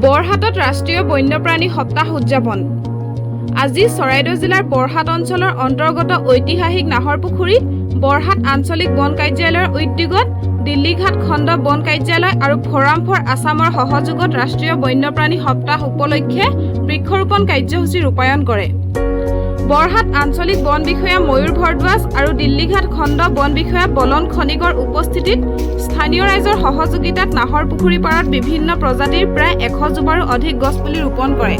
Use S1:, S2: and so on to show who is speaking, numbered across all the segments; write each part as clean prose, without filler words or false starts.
S1: বৰহাটত ৰাষ্ট্ৰীয় বন্যপ্ৰাণী সপ্তাহ উদযাপন। আজি চৰাইদেউ জিলাৰ বৰহাট অঞ্চলৰ অন্তৰ্গত ঐতিহাসিক নাহৰপুখুৰীত বৰহাট আঞ্চলিক বন কাৰ্যালয়ৰ উদ্যোগত দিল্লীঘাট খণ্ড বন কাৰ্যালয় আৰু ফৰাম ফৰ আছামৰ সহযোগত ৰাষ্ট্ৰীয় বন্যপ্ৰাণী সপ্তাহ উপলক্ষে বৃক্ষৰোপণ কাৰ্যসূচী ৰূপায়ণ কৰে। বৰহাট আঞ্চলিক বন বিষয়া ময়ূৰ ভৰদ্বাজ আৰু দিল্লীঘাট খণ্ড বন বিষয়া বলন খনিকৰ উপস্থিতিত স্থানীয় ৰাইজৰ সহযোগিতাত নাহৰপুখুৰী পাৰত বিভিন্ন প্ৰজাতিৰ প্ৰায় 100 জোপাৰো অধিক গছপুলি ৰোপণ কৰে।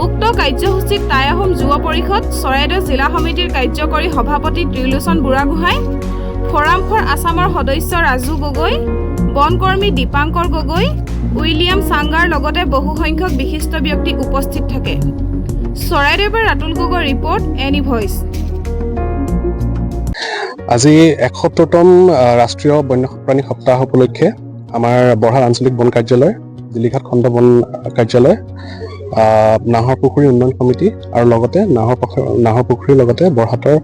S1: উক্ত কাৰ্যসূচীত টাই আহোম যুৱ পৰিষদ, চৰাইদেউ জিলা সমিতিৰ কাৰ্যকৰী সভাপতি ত্ৰিলোচন বুঢ়াগোহাঁই, ফৰাম ফৰ আছামৰ সদস্য ৰাজু গগৈ, বনকৰ্মী দীপাংকৰ গগৈ, উইলিয়াম চাংগাৰ লগতে বহুসংখ্যক বিশিষ্ট ব্যক্তি উপস্থিত থাকে। চৰাইদেউৰ পৰা Ratul Gogoi report, any voice.
S2: আজি 71তম ৰাষ্ট্ৰীয় বন্যপ্ৰাণী সপ্তাহ উপলক্ষে আমাৰ বৰহাট আঞ্চলিক বন কাৰ্যালয়, দিল্লীঘাট খণ্ড বন কাৰ্যালয়, নাহৰপুখুৰী উন্নয়ন সমিতি আৰু লগতে নাহৰপুখুৰীৰ লগতে বৰহাটৰ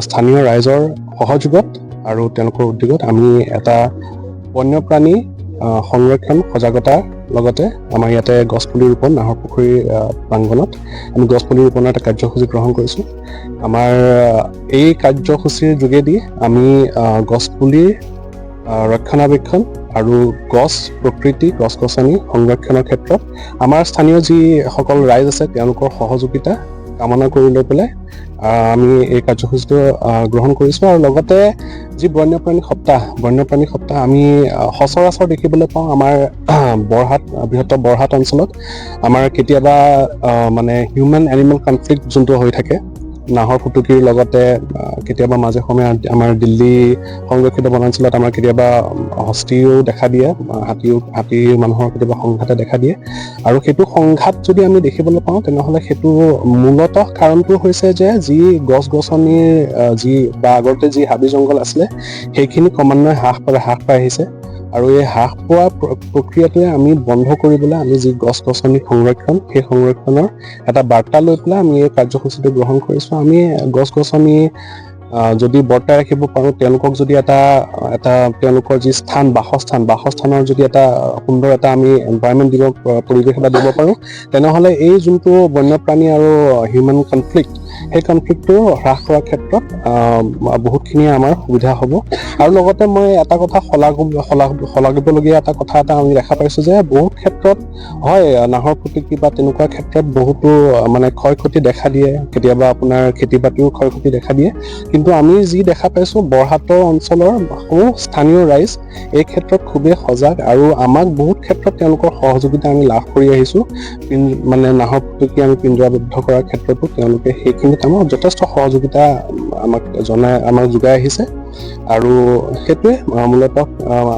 S2: স্থানীয় ৰাইজৰ সহযোগত আৰু তেওঁলোকৰ উদ্যোগত আমি এটা বন্যপ্ৰাণী সংৰক্ষণ সজাগতাৰ লগতে আমাৰ ইয়াতে গছপুলি ৰোপণ নাহৰপুখুৰী প্ৰাংগণত আমি গছপুলি ৰোপণৰ এটা কাৰ্যসূচী গ্ৰহণ কৰিছোঁ। আমাৰ এই কাৰ্যসূচীৰ যোগেদি আমি গছপুলিৰ ৰক্ষণাবেক্ষণ আৰু প্ৰকৃতি গছ-গছনি সংৰক্ষণৰ ক্ষেত্ৰত আমাৰ স্থানীয় যিসকল ৰাইজ আছে তেওঁলোকৰ সহযোগিতা কামনা কৰি লৈ পেলাই আমি এই কাৰ্যসূচীটো গ্ৰহণ কৰিছোঁ। আৰু লগতে যি বন্যপ্ৰাণী সপ্তাহ আমি সচৰাচৰ দেখিবলৈ পাওঁ আমাৰ বৃহত্তৰ বৰহাট অঞ্চলত। আমাৰ কেতিয়াবা হিউমেন এনিমেল কনফ্লিক্ট যোনটো হৈ থাকে নাহৰ ফুটুকীৰ লগতে কেতিয়াবা মাজে সময়ে আমাৰ দিল্লী সংৰক্ষিত বনাঞ্চলত আমাৰ কেতিয়াবা হস্তীও দেখা দিয়ে, হাতী মানুহৰ কেতিয়াবা সংঘাতে দেখা দিয়ে। আৰু সেইটো সংঘাত যদি আমি দেখিবলৈ পাওঁ তেনেহ'লে সেইটো মূলতঃ কাৰণটো হৈছে যে যি গছ-গছনিৰ আগতে যি হাবি জংঘল আছিলে সেইখিনি ক্ৰমান্বয়ে হ্ৰাস পাই আহিছে। আৰু এই হ্ৰাস পোৱা প্ৰক্ৰিয়াটোৱে আমি বন্ধ কৰিবলৈ আমি যি গছ-গছনি সংৰক্ষণ, সেই সংৰক্ষণৰ এটা বাৰ্তা লৈ পেলাই আমি এই কাৰ্যসূচীটো গ্ৰহণ কৰিছোঁ। আমি গছ-গছনি যদি বৰ্তাই ৰাখিব পাৰোঁ, তেওঁলোকক যদি এটা তেওঁলোকৰ যি বাসস্থানৰ যদি এটা সুন্দৰ এটা আমি এনভাইৰনমেণ্ট পৰিৱেশ এটা দিব পাৰোঁ, তেনেহ'লে এই যোনটো বন্যপ্ৰাণী আৰু হিউমেন কনফ্লিক্ট, সেই কনফ্লিক্টটো হ্ৰাস কৰাৰ ক্ষেত্ৰত বহুতখিনি আমাৰ সুবিধা হ'ব। আৰু লগতে মই এটা কথা শলাগিবলগীয়া এটা কথা আমি দেখা পাইছোঁ যে বহুত ক্ষেত্ৰত হয় নাহৰ ফুটুকী বা তেনেকুৱা ক্ষেত্ৰত বহুতো ক্ষয়ক্ষতি দেখা দিয়ে, কেতিয়াবা আপোনাৰ খেতি বাতিও ক্ষয়ক্ষতি দেখা দিয়ে। কিন্তু আমি যি দেখা পাইছোঁ বৰহাটৰ অঞ্চলৰ স্থানীয় ৰাইজ এই ক্ষেত্ৰত খুবেই সজাগ আৰু আমাক বহুত ক্ষেত্ৰত তেওঁলোকৰ সহযোগিতা আমি লাভ কৰি আহিছোঁ। নাহৰ ফুটুকী আমি পিঞ্জৰাবদ্ধ কৰাৰ ক্ষেত্ৰতো তেওঁলোকে সেইখিনিত আমাক যথেষ্ট সহযোগিতা আমাক যোগাই আহিছে। আৰু সেইটোৱে মূলতঃ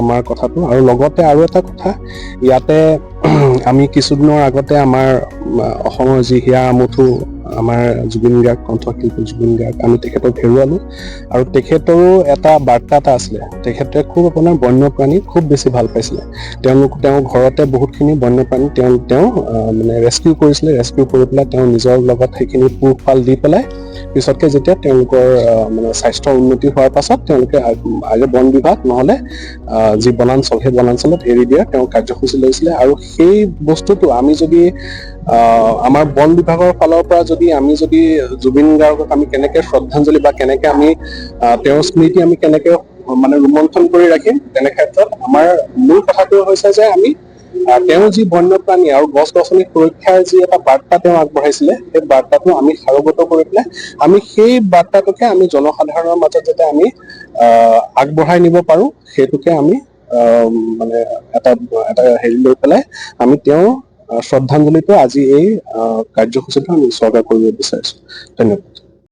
S2: আমাৰ কথাটো। আৰু লগতে আৰু এটা কথা, ইয়াতে আমি কিছুদিনৰ আগতে আমাৰ অসমৰ যি হিয়া আমঠু আমাৰ জুবিন গাৰ্গ, কণ্ঠশিল্পী জুবিন গাৰ্গ, আমি তেখেতক হেৰুৱালোঁ। আৰু তেখেতৰো এটা বাৰ্তা এটা আছিলে, তেখেতে খুব আপোনাৰ বন্যপ্ৰাণী খুব বেছি ভাল পাইছিলে। তেওঁ ঘৰতে বহুতখিনি বন্যপ্ৰাণী তেওঁ ৰেস্কিউ কৰিছিলে। ৰেস্কিউ কৰি পেলাই তেওঁ নিজৰ লগত সেইখিনি পোহপাল দি পেলাই পিছতকে যেতিয়া তেওঁলোকৰ স্বাস্থ্যৰ উন্নতি হোৱাৰ পাছত তেওঁলোকে বন বিভাগ নহ'লে যি বনাঞ্চল, সেই বনাঞ্চলত এৰি দিয়া তেওঁ কাৰ্যসূচী লৈছিলে। আৰু সেই বস্তুটো আমি যদি আমাৰ বন বিভাগৰ ফালৰ পৰা আমি যদি জুবিন গাৰ্গক আমি কেনেকে শ্ৰদ্ধাঞ্জলি বা কেনেকে আমি তেওঁৰ স্মৃতি আমি কেনেকে ৰোমন্থন কৰি ৰাখিম, তেনে ক্ষেত্ৰত আমাৰ মূল কথাটো হৈছে যে আমি তেওঁ যি বন্যপ্ৰাণী আৰু গছ-গছনি সুৰক্ষাৰ যি এটা বাৰ্তা তেওঁ আগবঢ়াইছিলে, সেই বাৰ্তাটো আমি সাৰোগত কৰি পেলাই আমি সেই বাৰ্তাটোকে আমি জনসাধাৰণৰ মাজত যাতে আমি আগবঢ়াই নিব পাৰোঁ, সেইটোকে আমি এটা লৈ পেলাই আমি তেওঁৰ শ্ৰদ্ধাঞ্জলিটো আজি এই কাৰ্যসূচীটো আমি উৎসৰ্গা কৰিব বিচাৰিছোঁ। ধন্যবাদ।